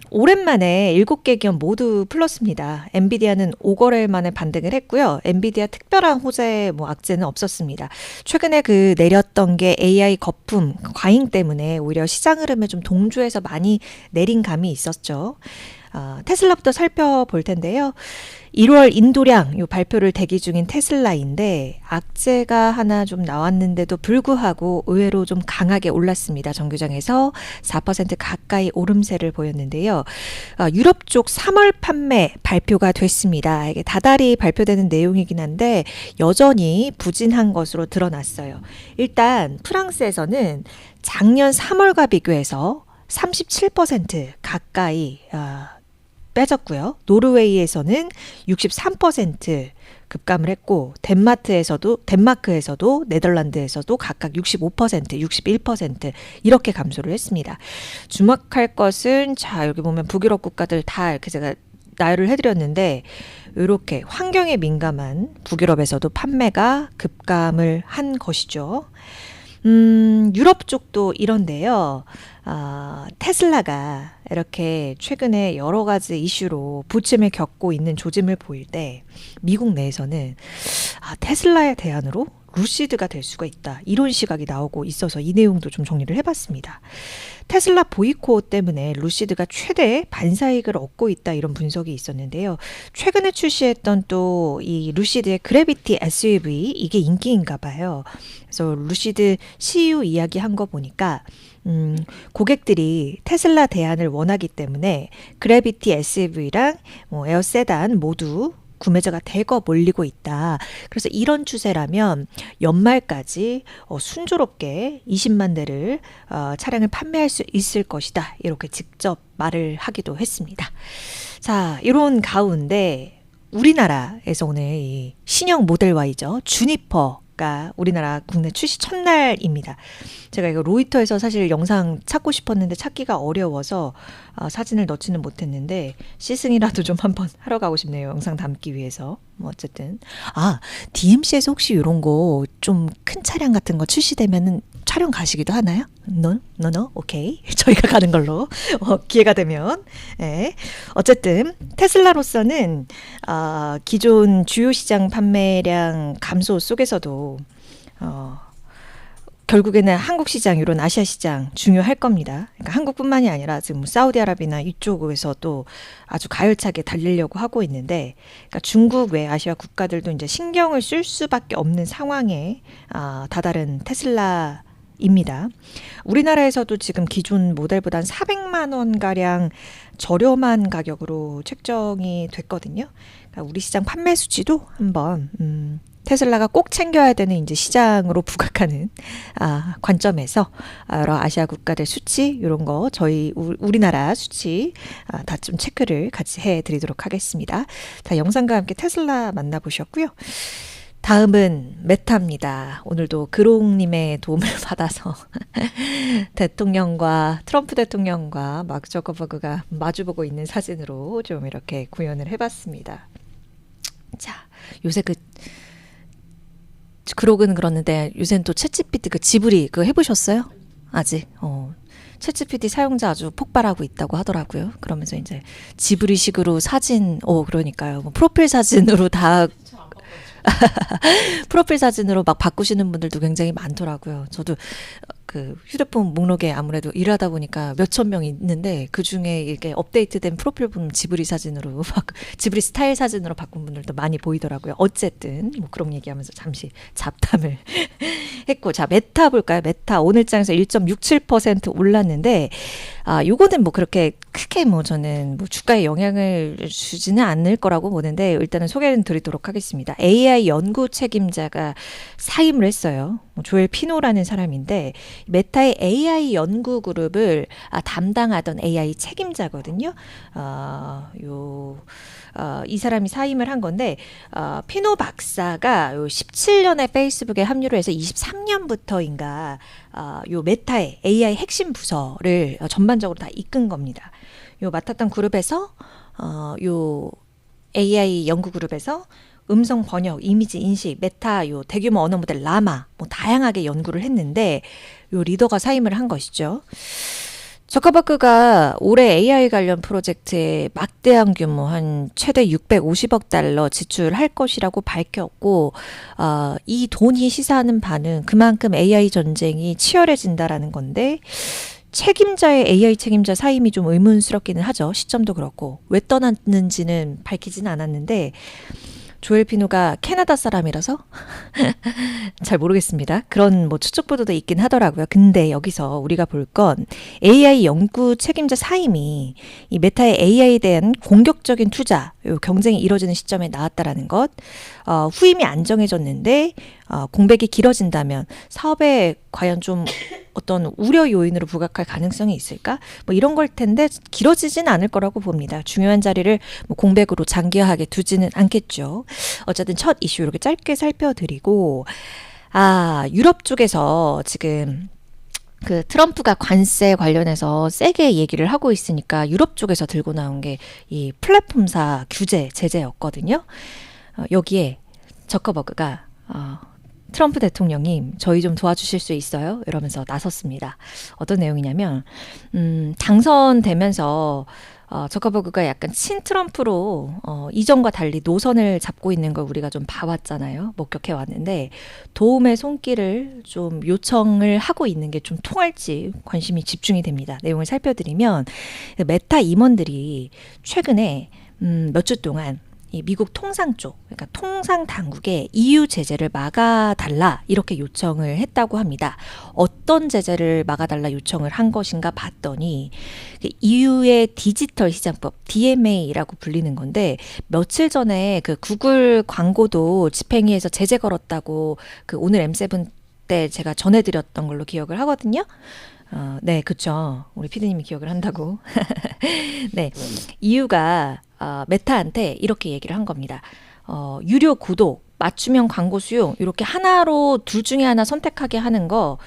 오랜만에 7개 기업 모두 플러스입니다. 엔비디아는 5거래일 만에 반등을 했고요. 엔비디아 특별한 호재 악재는 없었습니다. 최근에 그 내렸던 게 AI 거품 과잉 때문에 오히려 시장 흐름에 좀 동조해서 많이 내린 감이 있었죠. 테슬라부터 살펴볼 텐데요. 1월 인도량 요 발표를 대기 중인 테슬라인데 악재가 하나 좀 나왔는데도 불구하고 의외로 좀 강하게 올랐습니다. 정규장에서 4% 가까이 오름세를 보였는데요. 유럽 쪽 3월 판매 발표가 됐습니다. 이게 다달이 발표되는 내용이긴 한데 여전히 부진한 것으로 드러났어요. 일단 프랑스에서는 작년 3월과 비교해서 37% 가까이 빼졌고요. 노르웨이에서는 63% 급감을 했고 덴마크에서도 네덜란드에서도 각각 65%, 61% 이렇게 감소를 했습니다. 주목할 것은 자 여기 보면 북유럽 국가들 다 이렇게 제가 나열을 해드렸는데 이렇게 환경에 민감한 북유럽에서도 판매가 급감을 한 것이죠. 유럽 쪽도 이런데요. 테슬라가 이렇게 최근에 여러 가지 이슈로 부침을 겪고 있는 조짐을 보일 때 미국 내에서는 테슬라의 대안으로 루시드가 될 수가 있다. 이런 시각이 나오고 있어서 이 내용도 좀 정리를 해봤습니다. 테슬라 보이콧 때문에 루시드가 최대 반사이익을 얻고 있다 이런 분석이 있었는데요. 최근에 출시했던 또 이 루시드의 그래비티 SUV 이게 인기인가 봐요. 그래서 루시드 CU 이야기한 거 보니까 고객들이 테슬라 대안을 원하기 때문에 그래비티 SUV랑 에어 세단 모두 구매자가 대거 몰리고 있다. 그래서 이런 추세라면 연말까지 순조롭게 20만 대를 차량을 판매할 수 있을 것이다. 이렇게 직접 말을 하기도 했습니다. 자, 이런 가운데 우리나라에서 오늘 이 신형 모델 Y죠. 주니퍼가 우리나라 국내 출시 첫날입니다. 제가 이거 로이터에서 사실 영상 찾고 싶었는데 찾기가 어려워서 사진을 넣지는 못했는데 시승이라도 좀 한번 하러 가고 싶네요. 영상 담기 위해서. 어쨌든 DMC에서 혹시 이런 거 좀 큰 차량 같은 거 출시되면은 촬영 가시기도 하나요? No? 오케이. 저희가 가는 걸로 기회가 되면. 네. 어쨌든 테슬라로서는 기존 주요 시장 판매량 감소 속에서도 결국에는 한국 시장, 이런 아시아 시장 중요할 겁니다. 그러니까 한국뿐만이 아니라 지금 사우디아라비아나 이쪽에서도 아주 가열차게 달리려고 하고 있는데, 그러니까 중국 외 아시아 국가들도 이제 신경을 쓸 수밖에 없는 상황에 다다른 테슬라입니다. 우리나라에서도 지금 기존 모델보다 400만 원 가량 저렴한 가격으로 책정이 됐거든요. 그러니까 우리 시장 판매 수치도 한번 테슬라가 꼭 챙겨야 되는 이제 시장으로 부각하는 관점에서 여러 아시아 국가들 수치 이런 거 저희 우리나라 수치 다 좀 체크를 같이 해드리도록 하겠습니다. 자, 영상과 함께 테슬라 만나보셨고요. 다음은 메타입니다. 오늘도 그롱님의 도움을 받아서 트럼프 대통령과 마크 저커버그가 마주보고 있는 사진으로 좀 이렇게 구현을 해봤습니다. 자, 요새 그록은 그러는데 요새는 또 챗GPT 지브리 그거 해보셨어요? 아직? 챗GPT 사용자 아주 폭발하고 있다고 하더라고요. 그러면서 이제 지브리식으로 사진, 그러니까요. 프로필 사진으로 다 프로필 사진으로 막 바꾸시는 분들도 굉장히 많더라고요. 저도 그 휴대폰 목록에 아무래도 일하다 보니까 몇천 명 있는데 그 중에 이렇게 업데이트된 프로필 보면 지브리 사진으로 지브리 스타일 사진으로 바꾼 분들도 많이 보이더라고요. 어쨌든 그런 얘기하면서 잠시 잡담을 했고, 자 메타 볼까요? 메타 오늘장에서 1.67% 올랐는데 요거는 그렇게 크게 저는 주가에 영향을 주지는 않을 거라고 보는데 일단은 소개를 드리도록 하겠습니다. AI 연구 책임자가 사임을 했어요. 조엘 피노라는 사람인데 메타의 AI 연구 그룹을 담당하던 AI 책임자거든요. 이 사람이 사임을 한 건데 피노 박사가 17년에 페이스북에 합류를 해서 23년부터인가 요 메타의 AI 핵심 부서를 전반적으로 다 이끈 겁니다. 요 맡았던 그룹에서 요 AI 연구 그룹에서 음성 번역, 이미지 인식, 메타, 요 대규모 언어 모델 라마 다양하게 연구를 했는데 요 리더가 사임을 한 것이죠. 저커버그가 올해 AI 관련 프로젝트에 막대한 규모 한 최대 650억 달러 지출할 것이라고 밝혔고, 이 돈이 시사하는 바는 그만큼 AI 전쟁이 치열해진다라는 건데, 책임자의 AI 책임자 사임이 좀 의문스럽기는 하죠. 시점도 그렇고. 왜 떠났는지는 밝히지는 않았는데, 조엘 피노가 캐나다 사람이라서 잘 모르겠습니다. 그런 뭐 추측 보도도 있긴 하더라고요. 근데 여기서 우리가 볼 건 AI 연구 책임자 사임이 이 메타의 AI에 대한 공격적인 투자, 요 경쟁이 이루어지는 시점에 나왔다라는 것, 후임이 안 정해졌는데 공백이 길어진다면 사업에 과연 좀 어떤 우려 요인으로 부각할 가능성이 있을까? 뭐 이런 걸 텐데 길어지진 않을 거라고 봅니다. 중요한 자리를 뭐 공백으로 장기화하게 두지는 않겠죠. 어쨌든 첫 이슈 이렇게 짧게 살펴드리고, 유럽 쪽에서 지금 그 트럼프가 관세 관련해서 세게 얘기를 하고 있으니까 유럽 쪽에서 들고 나온 게 이 플랫폼사 규제 제재였거든요. 여기에 저커버그가 트럼프 대통령님 저희 좀 도와주실 수 있어요? 이러면서 나섰습니다. 어떤 내용이냐면 당선되면서 저커버그가 약간 친트럼프로 이전과 달리 노선을 잡고 있는 걸 우리가 좀 봐왔잖아요. 목격해 왔는데 도움의 손길을 좀 요청을 하고 있는 게 좀 통할지 관심이 집중이 됩니다. 내용을 살펴드리면 메타 임원들이 최근에 몇 주 동안 이 미국 통상 쪽, 그러니까 통상 당국에 EU 제재를 막아달라 이렇게 요청을 했다고 합니다. 어떤 제재를 막아달라 요청을 한 것인가 봤더니 EU의 디지털 시장법 DMA라고 불리는 건데 며칠 전에 그 구글 광고도 집행위에서 제재 걸었다고 그 오늘 M7 때 제가 전해드렸던 걸로 기억을 하거든요. 네, 그쵸. 우리 피디님이 기억을 한다고. 네, EU가 메타한테 이렇게 얘기를 한 겁니다. 유료 구독, 맞춤형 광고 수용 이렇게 하나로 둘 중에 하나 선택하게 하는 거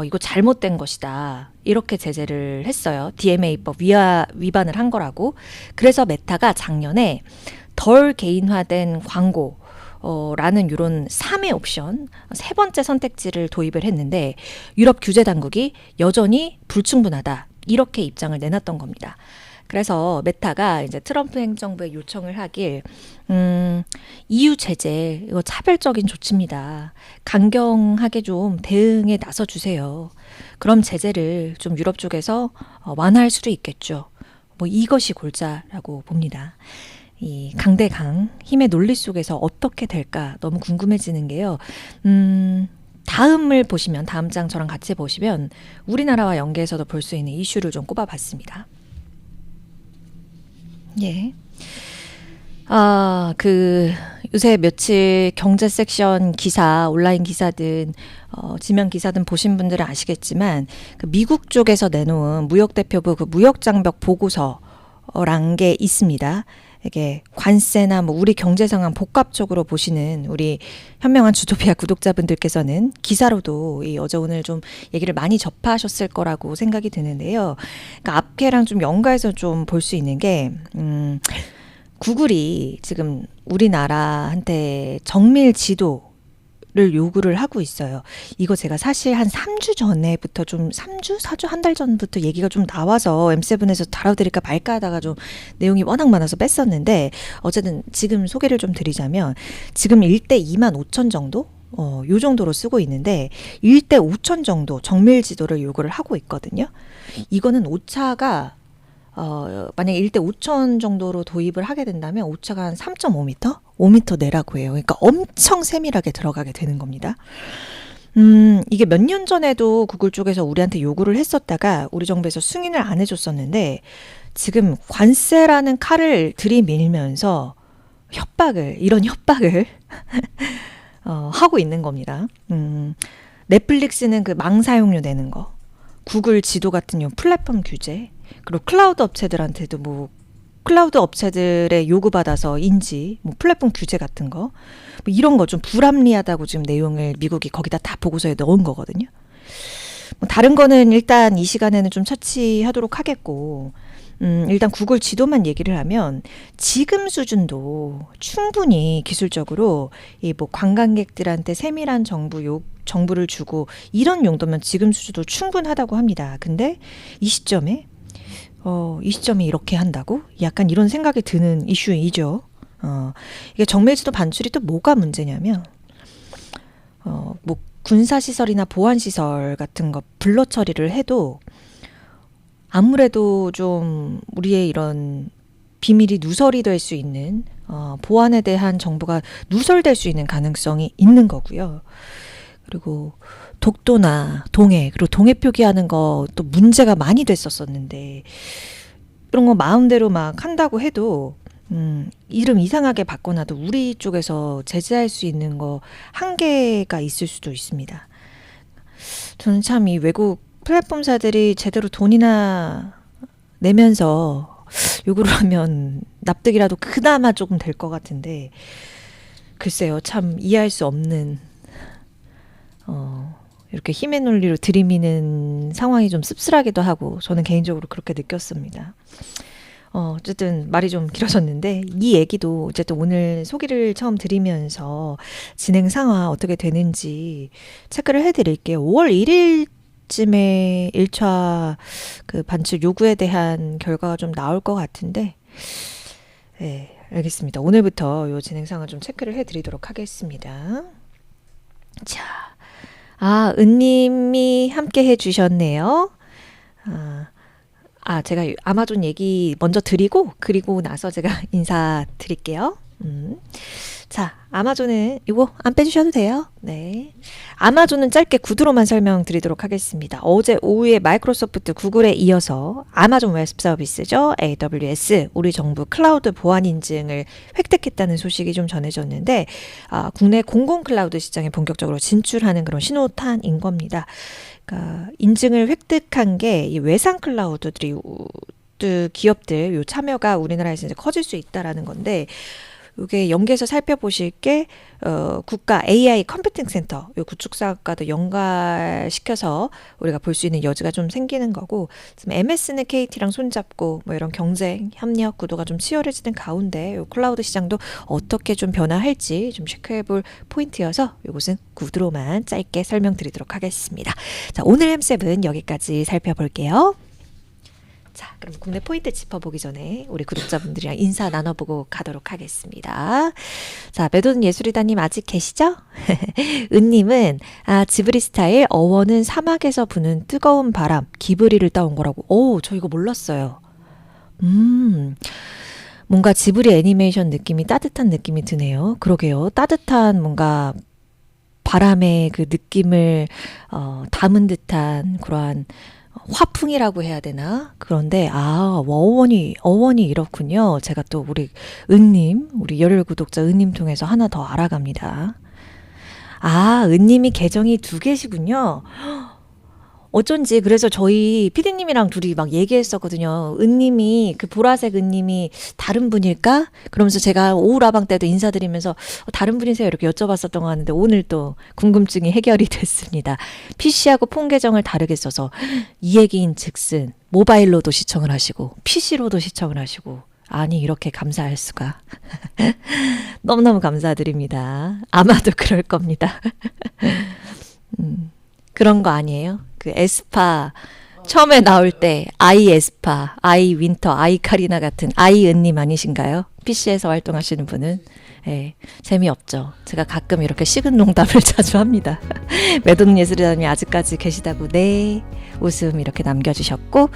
이거 잘못된 것이다. 이렇게 제재를 했어요. DMA법 위반을 한 거라고. 그래서 메타가 작년에 덜 개인화된 광고 라는 이런 3회 옵션, 세 번째 선택지를 도입을 했는데 유럽 규제 당국이 여전히 불충분하다. 이렇게 입장을 내놨던 겁니다. 그래서 메타가 이제 트럼프 행정부에 요청을 하길 EU 제재 이거 차별적인 조치입니다. 강경하게 좀 대응에 나서 주세요. 그럼 제재를 좀 유럽 쪽에서 완화할 수도 있겠죠. 뭐 이것이 골자라고 봅니다. 이 강대강 힘의 논리 속에서 어떻게 될까 너무 궁금해지는 게요. 다음을 보시면 다음 장 저랑 같이 보시면 우리나라와 연계해서도 볼 수 있는 이슈를 좀 꼽아봤습니다. 예. 요새 며칠 경제 섹션 기사, 온라인 기사든, 지면 기사든 보신 분들은 아시겠지만, 그 미국 쪽에서 내놓은 무역대표부 그 무역장벽 보고서란 게 있습니다. 이게 관세나 뭐 우리 경제 상황 복합적으로 보시는 우리 현명한 주토피아 구독자분들께서는 기사로도 이 어제 오늘 좀 얘기를 많이 접하셨을 거라고 생각이 드는데요. 그러니까 앞에랑 좀 연가해서 좀 볼 수 있는 게 구글이 지금 우리나라한테 정밀 지도를 요구를 하고 있어요. 이거 제가 사실 한 3주 전에부터 좀 3주, 4주, 한 달 전부터 얘기가 좀 나와서 M7에서 다뤄드릴까 말까 하다가 좀 내용이 워낙 많아서 뺐었는데 어쨌든 지금 소개를 좀 드리자면 지금 1대 2만 5천 정도? 요 정도로 쓰고 있는데 1대 5천 정도 정밀 지도를 요구를 하고 있거든요. 이거는 오차가 만약에 1대 5천 정도로 도입을 하게 된다면 오차가 한 3.5m? 5m 내라고 해요. 그러니까 엄청 세밀하게 들어가게 되는 겁니다. 이게 몇 년 전에도 구글 쪽에서 우리한테 요구를 했었다가 우리 정부에서 승인을 안 해줬었는데 지금 관세라는 칼을 들이밀면서 이런 협박을 하고 있는 겁니다. 넷플릭스는 그 망 사용료 내는 거, 구글 지도 같은 요 플랫폼 규제, 그리고 클라우드 업체들한테도 뭐 클라우드 업체들의 요구받아서 뭐 플랫폼 규제 같은 거, 뭐 이런 거 좀 불합리하다고 지금 내용을 미국이 거기다 다 보고서에 넣은 거거든요. 뭐 다른 거는 일단 이 시간에는 좀 차치하도록 하겠고, 일단 구글 지도만 얘기를 하면 지금 수준도 충분히 기술적으로 이 뭐 관광객들한테 세밀한 정부를 주고 이런 용도면 지금 수준도 충분하다고 합니다. 근데 이 시점에 이 시점에 이렇게 한다고? 약간 이런 생각이 드는 이슈이죠. 이게 정밀지도 반출이 또 뭐가 문제냐면, 뭐 군사시설이나 보안시설 같은 거 블러 처리를 해도 아무래도 좀 우리의 이런 비밀이 누설이 될 수 있는, 보안에 대한 정보가 누설될 수 있는 가능성이 있는 거고요. 그리고 독도나 동해, 그리고 동해 표기하는 거 또 문제가 많이 됐었었는데, 이런 거 마음대로 막 한다고 해도 이름 이상하게 바꿔놔도 우리 쪽에서 제재할 수 있는 거 한계가 있을 수도 있습니다. 저는 참 이 외국 플랫폼사들이 제대로 돈이나 내면서 요구를 하면 납득이라도 그나마 조금 될 것 같은데, 글쎄요, 참 이해할 수 없는, 이렇게 힘의 논리로 들이미는 상황이 좀 씁쓸하기도 하고, 저는 개인적으로 그렇게 느꼈습니다. 어쨌든 말이 좀 길어졌는데, 이 얘기도 어쨌든 오늘 소개를 처음 드리면서 진행 상황 어떻게 되는지 체크를 해드릴게요. 5월 1일쯤에 1차 그 반출 요구에 대한 결과가 좀 나올 것 같은데, 네, 알겠습니다. 오늘부터 요 진행 상황 좀 체크를 해드리도록 하겠습니다. 자, 은님이 함께 해주셨네요. 제가 아마존 얘기 먼저 드리고, 그리고 나서 제가 인사드릴게요. 자, 아마존은 이거 안 빼주셔도 돼요. 네. 아마존은 짧게 구두로만 설명드리도록 하겠습니다. 어제 오후에 마이크로소프트, 구글에 이어서 아마존 웹 서비스죠. AWS, 우리 정부 클라우드 보안 인증을 획득했다는 소식이 좀 전해졌는데, 국내 공공 클라우드 시장에 본격적으로 진출하는 그런 신호탄인 겁니다. 그러니까 인증을 획득한 게 이 외상 클라우드들이 기업들 요 참여가 우리나라에서 이제 커질 수 있다라는 건데, 이게 연계해서 살펴보실 게 국가 AI 컴퓨팅 센터 요 구축사업과도 연관시켜서 우리가 볼 수 있는 여지가 좀 생기는 거고, 지금 MS는 KT랑 손잡고 뭐 이런 경쟁 협력 구도가 좀 치열해지는 가운데 요 클라우드 시장도 어떻게 좀 변화할지 좀 체크해볼 포인트여서 이것은 구두로만 짧게 설명드리도록 하겠습니다. 자, 오늘 M7 여기까지 살펴볼게요. 자, 그럼 국내 포인트 짚어보기 전에 우리 구독자분들이랑 인사 나눠보고 가도록 하겠습니다. 자, 매도는 예술이다님 아직 계시죠? 은님은 지브리 스타일 어원은 사막에서 부는 뜨거운 바람 기브리를 따온 거라고. 저 이거 몰랐어요. 뭔가 지브리 애니메이션 느낌이 따뜻한 느낌이 드네요. 그러게요. 따뜻한 뭔가 바람의 그 느낌을 담은 듯한 그러한 화풍이라고 해야 되나? 그런데 어원이 이렇군요. 제가 또 우리 은님, 우리 열혈 구독자 은님 통해서 하나 더 알아갑니다. 은님이 계정이 2개시군요. 어쩐지 그래서 저희 피디님이랑 둘이 막 얘기했었거든요. 은님이, 그 보라색 은님이 다른 분일까? 그러면서 제가 오후라방 때도 인사드리면서 다른 분이세요? 이렇게 여쭤봤었던 거 같은데, 오늘 또 궁금증이 해결이 됐습니다. PC하고 폰 계정을 다르게 써서 이 얘기인 즉슨 모바일로도 시청을 하시고 PC로도 시청을 하시고, 아니 이렇게 감사할 수가. 너무너무 감사드립니다. 아마도 그럴 겁니다. 그런 거 아니에요? 그 에스파 처음에 나올 때 아이 에스파, 아이 윈터, 아이 카리나 같은 아이 은님 아니신가요? PC에서 활동하시는 분은. 재미없죠. 제가 가끔 이렇게 식은 농담을 자주 합니다. 매도는 예술이라니 아직까지 계시다고. 네, 웃음 이렇게 남겨주셨고,